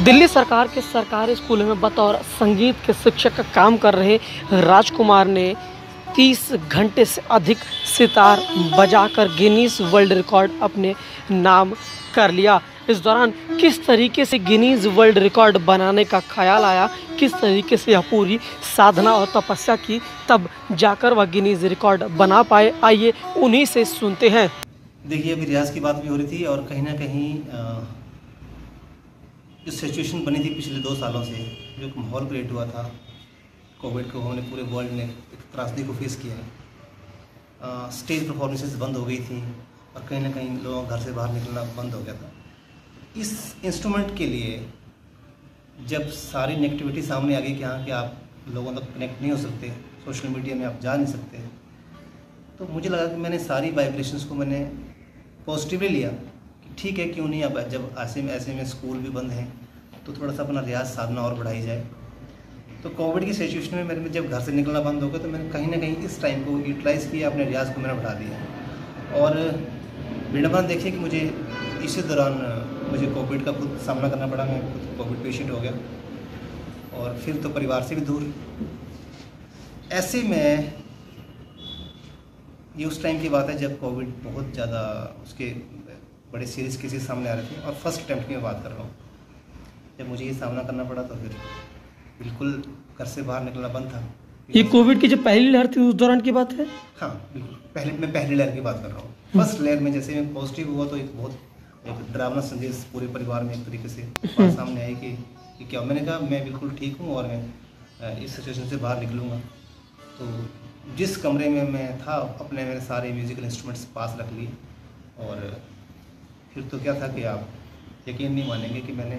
दिल्ली सरकार के सरकारी स्कूलों में बतौर संगीत के शिक्षक का काम कर रहे राजकुमार ने 30 घंटे से अधिक सितार बजाकर गिनीज वर्ल्ड रिकॉर्ड अपने नाम कर लिया। इस दौरान किस तरीके से गिनीज वर्ल्ड रिकॉर्ड बनाने का ख्याल आया, किस तरीके से यह पूरी साधना और तपस्या की, तब जाकर वह गिनीज रिकॉर्ड बना पाए, आइए उन्हीं से सुनते हैं। देखिए, अभी रियाज की बात भी हो रही थी और कहीं ना कहीं जो सिचुएशन बनी थी पिछले 2 सालों से, जो माहौल क्रिएट हुआ था कोविड को, हमने पूरे वर्ल्ड ने एक त्रासदी को फेस किया है। स्टेज परफॉर्मेंसेस बंद हो गई थी और कहीं ना कहीं लोगों का घर से बाहर निकलना बंद हो गया था। इस इंस्ट्रूमेंट के लिए जब सारी नेगेटिविटी सामने आ गई कि हाँ कि आप लोगों तक कनेक्ट नहीं हो सकते, सोशल मीडिया में आप जा नहीं सकते, तो मुझे लगा कि मैंने सारी वाइब्रेशंस को मैंने पॉजिटिवली लिया कि ठीक है, क्यों नहीं, अब जब ऐसे में स्कूल भी बंद हैं तो थोड़ा सा अपना रियाज साधना और बढ़ाई जाए। तो कोविड की सिचुएशन में मैंने जब घर से निकलना बंद हो गया तो मैंने कहीं ना कहीं इस टाइम को यूटिलाइज़ किया, अपने रियाज को मैंने बढ़ा दिया। और विडंबना देखिए कि मुझे इसी दौरान मुझे कोविड का खुद सामना करना पड़ा। मैं खुद कोविड पेशेंट हो गया और फिर तो परिवार से भी दूर। ऐसे में ये उस टाइम की बात है जब कोविड बहुत ज़्यादा उसके बड़े सीरियस केसेस सामने आ रहे थे और फर्स्ट अटैम्प्ट की मैं बात कर रहा हूँ। जब मुझे ये सामना करना पड़ा तो फिर बिल्कुल घर से बाहर निकलना बंद था। ये कोविड की जो पहली लहर थी उस दौरान की बात है? हाँ बिल्कुल, मैं पहली लहर की बात कर रहा हूँ। फर्स्ट लहर में जैसे मैं पॉजिटिव हुआ तो एक डरावना संदेश पूरे परिवार में एक तरीके से बात सामने आई कि क्या। मैंने कहा मैं बिल्कुल ठीक हूँ और मैं इस सिचुएशन से बाहर निकलूँगा। तो जिस कमरे में मैं था मैंने सारे म्यूज़िकल इंस्ट्रूमेंट्स पास रख लिए और फिर तो क्या था कि आप यकीन नहीं मानेंगे कि मैंने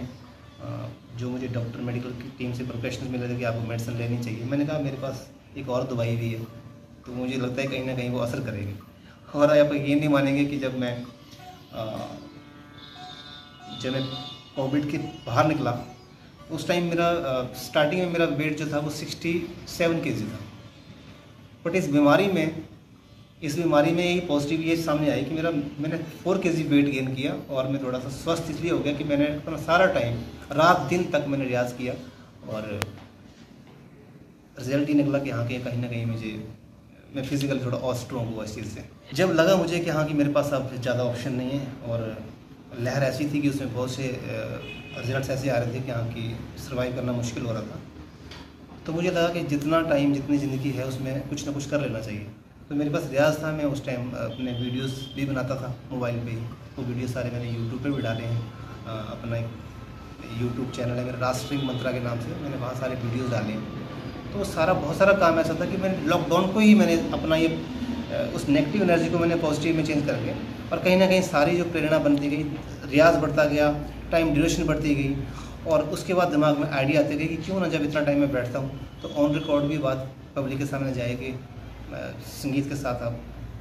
जो मुझे डॉक्टर मेडिकल की टीम से प्रोफेशनल मिले थे कि आपको मेडिसिन लेनी चाहिए, मैंने कहा मेरे पास एक और दवाई भी है तो मुझे लगता है कहीं ना कहीं वो असर करेगी। और आप यकीन नहीं मानेंगे कि जब मैं कोविड के बाहर निकला उस टाइम मेरा स्टार्टिंग में मेरा वेट जो था वो 67 kg था। बट इस बीमारी में यही पॉजिटिव ये सामने आई कि मैंने 4 kg वेट गेन किया और मैं थोड़ा सा स्वस्थ इसलिए हो गया कि मैंने अपना सारा टाइम रात दिन तक मैंने रियाज किया और रिजल्ट ही निकला कि हाँ कि कहीं ना कहीं मैं फिजिकली थोड़ा और स्ट्रॉन्ग हुआ इस चीज़ से। जब लगा मुझे कि हाँ कि मेरे पास अब ज़्यादा ऑप्शन नहीं है और लहर ऐसी थी कि उसमें बहुत से रिजल्ट्स ऐसे आ रहे थे कि हाँ कि सर्वाइव करना मुश्किल हो रहा था, तो मुझे लगा कि जितनी ज़िंदगी है उसमें कुछ ना कुछ कर लेना चाहिए। तो मेरे पास रियाज था, मैं उस टाइम अपने वीडियोस भी बनाता था मोबाइल पे ही। वो वीडियो सारे मैंने यूट्यूब पे भी डाले हैं। अपना एक यूट्यूब चैनल है मेरा, राष्ट्रीय मंत्रा के नाम से, मैंने वहाँ सारे वीडियोस डाले हैं। तो बहुत सारा काम ऐसा था कि मैंने लॉकडाउन को ही मैंने अपना ये उस नेगेटिव एनर्जी को मैंने पॉजिटिव में चेंज कर गया और कहीं ना कहीं सारी जो प्रेरणा बनती गई, रियाज बढ़ता गया, टाइम ड्यूरेशन बढ़ती गई और उसके बाद दिमाग में आइडिया आती गई कि क्यों ना जब इतना टाइम मैं बैठता हूँ तो ऑन रिकॉर्ड भी बात पब्लिक के सामने जाएगी। संगीत के साथ आप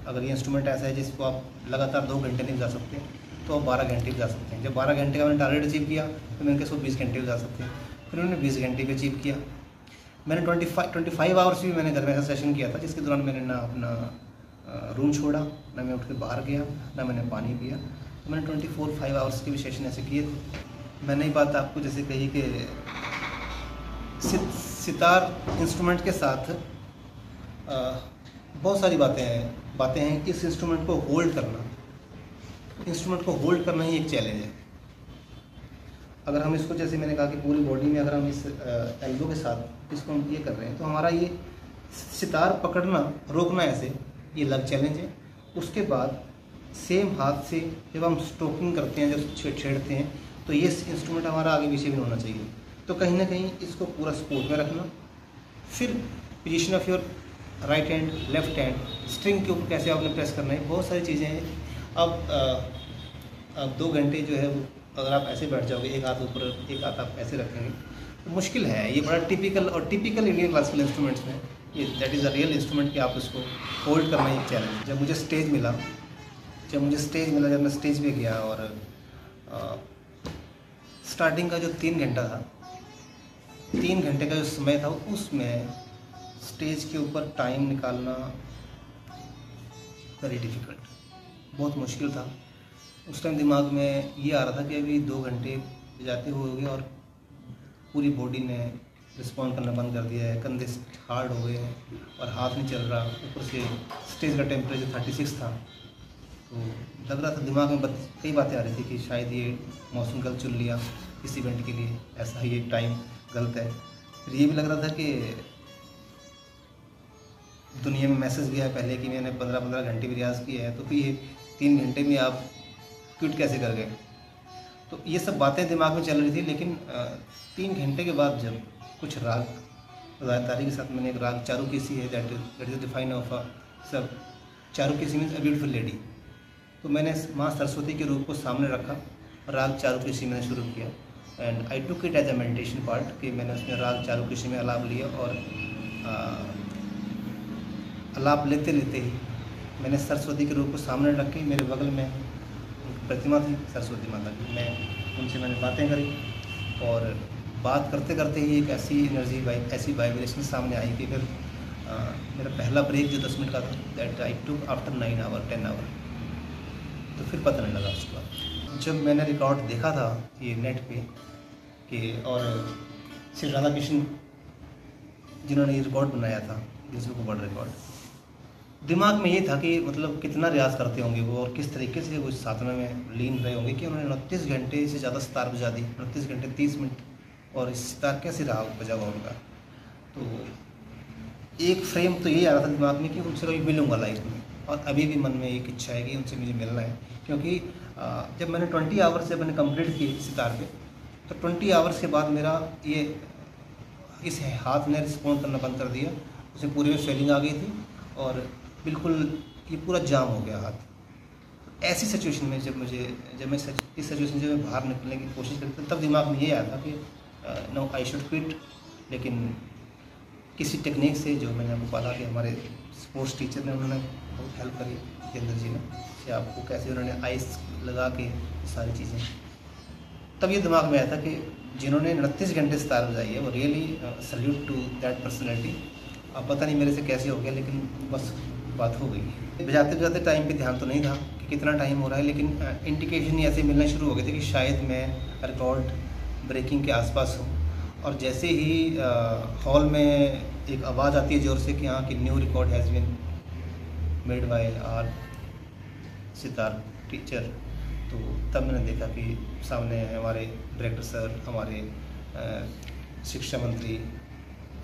अगर ये इंस्ट्रूमेंट ऐसा है जिसको आप लगातार 2 घंटे नहीं बजा सकते तो आप 12 घंटे बजा सकते हैं। जब 12 घंटे का मैंने टारगेट अचीव किया तो मैंने कहा 20 घंटे बजा सकते हैं। फिर मैंने 20 घंटे भी अचीव किया। मैंने 25 आवर्स भी मैंने घर में ऐसा सेशन किया था जिसके दौरान मैंने ना अपना रूम छोड़ा, ना मैं उठ के बाहर गया, ना मैंने पानी पिया। तो मैंने 5 आवर्स के भी सेशन ऐसे किए थे। मैंने ये बात आपको जैसे कही कि सितार इंस्ट्रूमेंट के साथ बहुत सारी बातें हैं। इस इंस्ट्रूमेंट को होल्ड करना ही एक चैलेंज है। अगर हम इसको, जैसे मैंने कहा कि पूरी बॉडी में अगर हम इस एल्बो के साथ इसको हम ये कर रहे हैं तो हमारा ये सितार पकड़ना, रोकना ऐसे, ये लग चैलेंज है। उसके बाद सेम हाथ से जब हम स्ट्रोकिंग करते हैं, जब छेड़ते हैं, तो ये इंस्ट्रूमेंट हमारा आगे पीछे भी होना चाहिए। तो कहीं ना कहीं इसको पूरा सपोर्ट में रखना। फिर position of your right hand, left hand, string के ऊपर कैसे आपने प्रेस करना है, बहुत सारी चीज़ें हैं। अब 2 घंटे जो है वो अगर आप ऐसे बैठ जाओगे, एक हाथ ऊपर एक हाथ आप ऐसे रखेंगे तो मुश्किल है। ये बड़ा टिपिकल इंडियन क्लासिकल इंस्ट्रूमेंट्स में ये that is a real instrument कि आप उसको होल्ड करना एक चैलेंज। जब मुझे स्टेज मिला, जब मैं स्टेज पे गया और स्टार्टिंग का जो 3 घंटा था, 3 घंटे का जो समय था उसमें स्टेज के ऊपर टाइम निकालना वेरी डिफ़िकल्ट, बहुत मुश्किल था। उस टाइम दिमाग में ये आ रहा था कि अभी 2 घंटे बजाते हुए हो गए और पूरी बॉडी ने रिस्पॉन्ड करना बंद कर दिया है, कंधे हार्ड हो गए हैं और हाथ नहीं चल रहा। ऊपर से स्टेज का टेम्परेचर 36 था, तो लग रहा था दिमाग में कई बातें आ रही थी कि शायद ये मौसम गलत चुन लिया इस इवेंट के लिए, ऐसा ये टाइम गलत है। फिर ये भी लग रहा था कि दुनिया में मैसेज गया है पहले कि मैंने 15-15 घंटे भी रियाज़ किया है, तो फिर ये 3 घंटे में आप क्विट कैसे कर गए। तो ये सब बातें दिमाग में चल रही थी। लेकिन 3 घंटे के बाद जब कुछ राग तारी के साथ मैंने एक राग चारुकेसी है, that is define of a सब Charukesi means a beautiful lady, तो मैंने माँ सरस्वती के रूप को सामने रखा और राग चारुकेसी मैंने शुरू किया। And I took it as a meditation part कि मैंने उसमें राग चारुकेसी में आलाप लिया और आलाप लेते लेते ही मैंने सरस्वती के रूप को सामने रख के, मेरे बगल में प्रतिमा थी सरस्वती माता की, मैं उनसे मैंने बातें करी और बात करते करते ही एक ऐसी एनर्जी ऐसी वाइब्रेशन सामने आई कि फिर मेरा पहला ब्रेक जो 10 मिनट का था that I took after 9 hour 10 hour, तो फिर पता नहीं लगा उसके बाद। जब मैंने रिकॉर्ड देखा था ये नेट पे कि और श्री राधा कृष्ण जिन्होंने ये रिकॉर्ड बनाया था गिनीज बुक वर्ल्ड रिकॉर्ड, दिमाग में ये था कि मतलब कितना रियाज़ करते होंगे वो और किस तरीके से वो साधना में लीन रहे होंगे कि उन्होंने 29 घंटे से ज़्यादा सितार बजा दी, 29 घंटे 30 मिनट, और इस सितार कैसे रहा बजा हुआ उनका। तो एक फ्रेम तो यही आ रहा था दिमाग में कि उनसे कभी मिलूँगा लाइफ में, और अभी भी मन में एक इच्छा है कि उनसे मुझे मिलना है। क्योंकि जब मैंने 20 आवर्स से मैंने कंप्लीट की सितार पे, तो 20 आवर्स के बाद मेरा ये इस हाथ ने रिस्पॉन्ड करना बंद कर दिया, उसमें पूरे में स्वेलिंग आ गई थी और बिल्कुल ये पूरा जाम हो गया हाथ। ऐसी सिचुएशन में जब मैं इस सिचुएशन से मैं बाहर निकलने की कोशिश करता तब दिमाग में ये आया था कि नो आई शुड क्विट। लेकिन किसी टेक्निक से जो मैंने आपको पाला कि हमारे स्पोर्ट्स टीचर ने उन्होंने बहुत हेल्प करी, जितेंद्र जी ने, कि आपको कैसे उन्होंने आइस लगा के सारी चीज़ें, तब ये दिमाग में आया था कि जिन्होंने 29 घंटे सितार बजाई है वो really salute to that personality. अब पता नहीं मेरे से कैसे हो गया, लेकिन बस बात हो गई। बजाते बजाते टाइम पे ध्यान तो नहीं था कि कितना टाइम हो रहा है, लेकिन इंडिकेशन ऐसे मिलना शुरू हो गए थे कि शायद मैं रिकॉर्ड ब्रेकिंग के आसपास हूँ। और जैसे ही हॉल में एक आवाज़ आती है ज़ोर से कि हाँ कि new record has been made by our sitar teacher, तो तब मैंने देखा कि सामने हमारे डायरेक्टर सर, हमारे शिक्षा मंत्री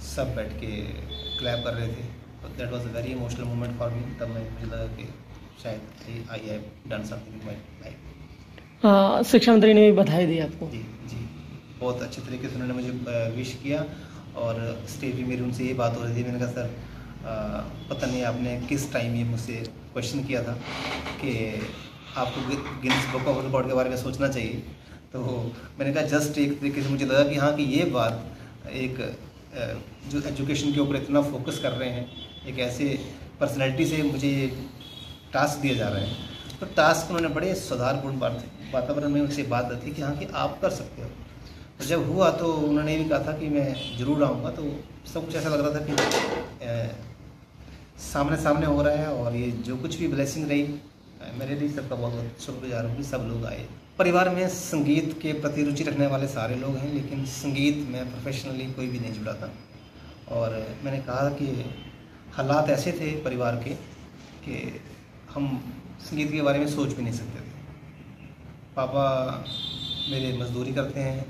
सब बैठ के क्लैप कर रहे थे। That was a very emotional moment for me. तब मुझे लगा कि शायद I have done something in my life. शिक्षा मंत्री ने भी बधाई दी आपको? जी जी, बहुत अच्छे तरीके से उन्होंने मुझे विश किया और स्टेज पे मेरी उनसे ये बात हो रही थी। मैंने कहा सर पता नहीं आपने किस टाइम ये मुझसे क्वेश्चन किया था कि आपको गिनीज बुक ऑफ रिकॉर्ड के बारे में सोचना चाहिए, तो मैंने कहा जस्ट एक तरीके से मुझे लगा कि हाँ कि ये बात एक जो एजुकेशन के ऊपर इतना फोकस कर रहे हैं, एक ऐसे पर्सनैलिटी से मुझे ये टास्क दिया जा रहा है, तो टास्क उन्होंने बड़े सुधारपूर्ण वातावरण में उनसे बात रखी कि हाँ कि आप कर सकते हो। तो जब हुआ तो उन्होंने भी कहा था कि मैं ज़रूर आऊँगा, तो सब कुछ ऐसा लग रहा था कि सामने सामने हो रहा है। और ये जो कुछ भी ब्लेसिंग रही, मेरे लिए सबका बहुत बहुत शुक्रगुजार हूँ कि सब लोग आए। परिवार में संगीत के प्रति रुचि रखने वाले सारे लोग हैं, लेकिन संगीत में प्रोफेशनली कोई भी नहीं जुड़ा था। और मैंने कहा कि हालात ऐसे थे परिवार के कि हम संगीत के बारे में सोच भी नहीं सकते थे। पापा मेरे मजदूरी करते हैं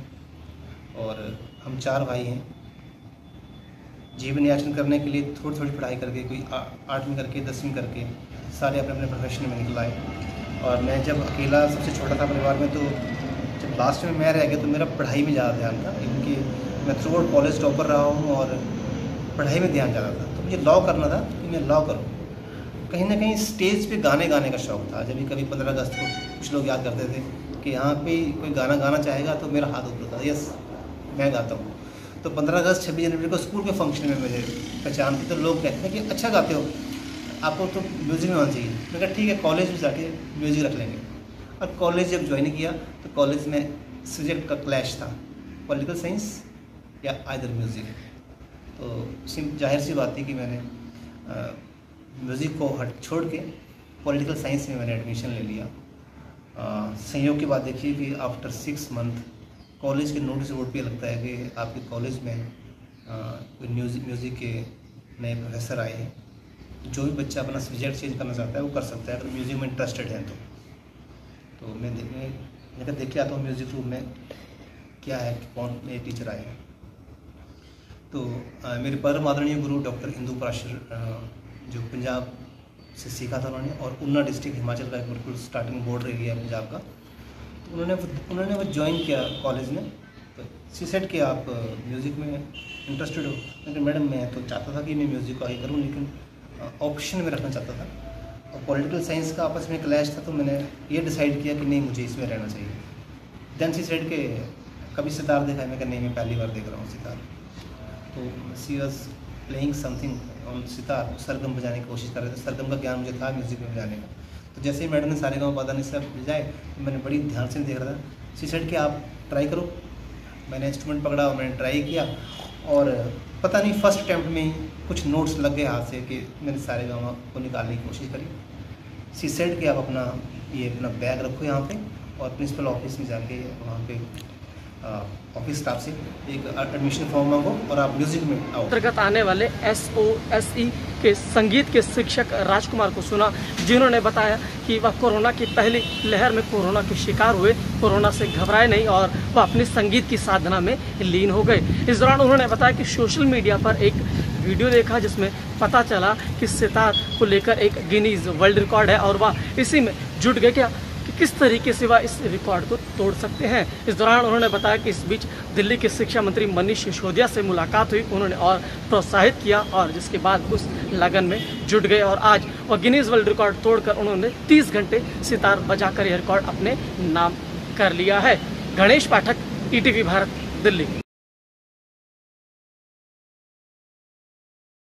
और हम 4 भाई हैं। जीवन यापन करने के लिए थोड़ी थोड़ी पढ़ाई करके, कोई 8वीं करके 10वीं करके, सारे अपने अपने प्रोफेशन में निकल आए। और मैं जब अकेला सबसे छोटा था परिवार में, तो जब लास्ट में मैं रह गया तो मेरा पढ़ाई में ज़्यादा ध्यान था, क्योंकि मैं थ्रू आउट कॉलेज टॉपर रहा हूँ और पढ़ाई में ध्यान ज़्यादा था। तो मुझे लॉ करना था कि मैं लॉ करूँ। कहीं ना कहीं स्टेज पे गाने गाने का शौक़ था। जब भी कभी 15 अगस्त को कुछ लोग याद करते थे कि यहाँ पे कोई गाना गाना चाहेगा, तो मेरा हाथ ऊपर था, यस मैं गाता हूँ। तो 15 अगस्त 26 जनवरी को स्कूल के फंक्शन में मुझे पहचान थी, तो लोग कहते हैं कि अच्छा गाते हो, आपको तो म्यूज़िक में होना चाहिए। मैं कहा ठीक है, कॉलेज में जाके म्यूज़िक रख लेंगे। और कॉलेज जब ज्वाइन किया तो कॉलेज में सब्जेक्ट का क्लैश था, पॉलिटिकल साइंस या आइदर म्यूज़िक। तो जाहिर सी बात थी कि मैंने म्यूज़िक को छोड़ के पॉलिटिकल साइंस में मैंने एडमिशन ले लिया। संयोग की बात देखिए कि आफ्टर 6 मंथ कॉलेज के नोटिस बोर्ड पे लगता है कि आपके कॉलेज में कोई म्यूज़िक के नए प्रोफेसर आए हैं, जो भी बच्चा अपना सब्जेक्ट चेंज करना चाहता है वो कर सकता है अगर म्यूज़िक में इंटरेस्टेड है। तो मैं देख के आता हूँ म्यूज़िक रूम में क्या है, कौन नए टीचर आए हैं। तो मेरे परम आदरणीय गुरु डॉक्टर इंदु पराशर जो पंजाब से सीखा था उन्होंने, और ऊना डिस्ट्रिक्ट हिमाचल का एक बिल्कुल स्टार्टिंग बॉर्डर एरिया है पंजाब का। तो उन्होंने वो ज्वाइन किया कॉलेज में। तो सी सेड कि आप म्यूज़िक में इंटरेस्टेड हो। लेकिन मैडम मैं तो चाहता था कि मैं म्यूज़िक को आगे करूँ, लेकिन ऑप्शन में रखना चाहता था और पॉलिटिकल साइंस का आपस में क्लैश था। तो मैंने ये डिसाइड किया कि नहीं, मुझे इसमें रहना चाहिए। देन सी सेड के कभी सितार देखा है? मैं नहीं, मैं पहली बार देख रहा हूँ सितार। तो she was playing something on sitar, सरगम बजाने की कोशिश कर रहे थे। सरगम का ज्ञान मुझे था म्यूज़िक में बजाने का। तो जैसे ही मैडम ने सारे गाँव पता नहीं सब बजाए तो मैंने बड़ी ध्यान से देख रहा था। सी सेड कि आप ट्राई करो। मैंने इंस्ट्रूमेंट पकड़ा और मैंने ट्राई किया, और पता नहीं फर्स्ट अटैम्प्ट में ही कुछ नोट्स लग गए हाथ से कि मैंने सारे गाँव को निकालने की कोशिश करी। सी सेड कि आप अपना बैग रखो यहाँ पे और प्रिंसिपल ऑफिस में जाके वहाँ पे ऑफिस स्टाफ से एक एडमिशन फॉर्म मांगो और आप म्यूजिक में आओ। अंतर्गत आने वाले SOSE के संगीत के शिक्षक राजकुमार को सुना, जिन्होंने बताया कि वह कोरोना की पहली लहर में कोरोना के शिकार हुए, कोरोना से घबराए नहीं और वह अपनी संगीत की साधना में लीन हो गए। इस दौरान उन्होंने बताया कि सोशल मीडिया पर एक वीडियो देखा जिसमें पता चला कि सितार को लेकर एक गिनीज वर्ल्ड रिकॉर्ड है और वह इसी में जुट गए कि किस तरीके से वह इस रिकॉर्ड को तोड़ सकते हैं। इस दौरान उन्होंने बताया कि इस बीच दिल्ली के शिक्षा मंत्री मनीष सिसोदिया से मुलाकात हुई, उन्होंने और प्रोत्साहित किया और जिसके बाद उस लगन में जुट गए और आज वह गिनीज वर्ल्ड रिकॉर्ड तोड़कर उन्होंने 30 घंटे सितार बजाकर यह रिकॉर्ड अपने नाम कर लिया है। गणेश पाठक, ETV भारत, दिल्ली।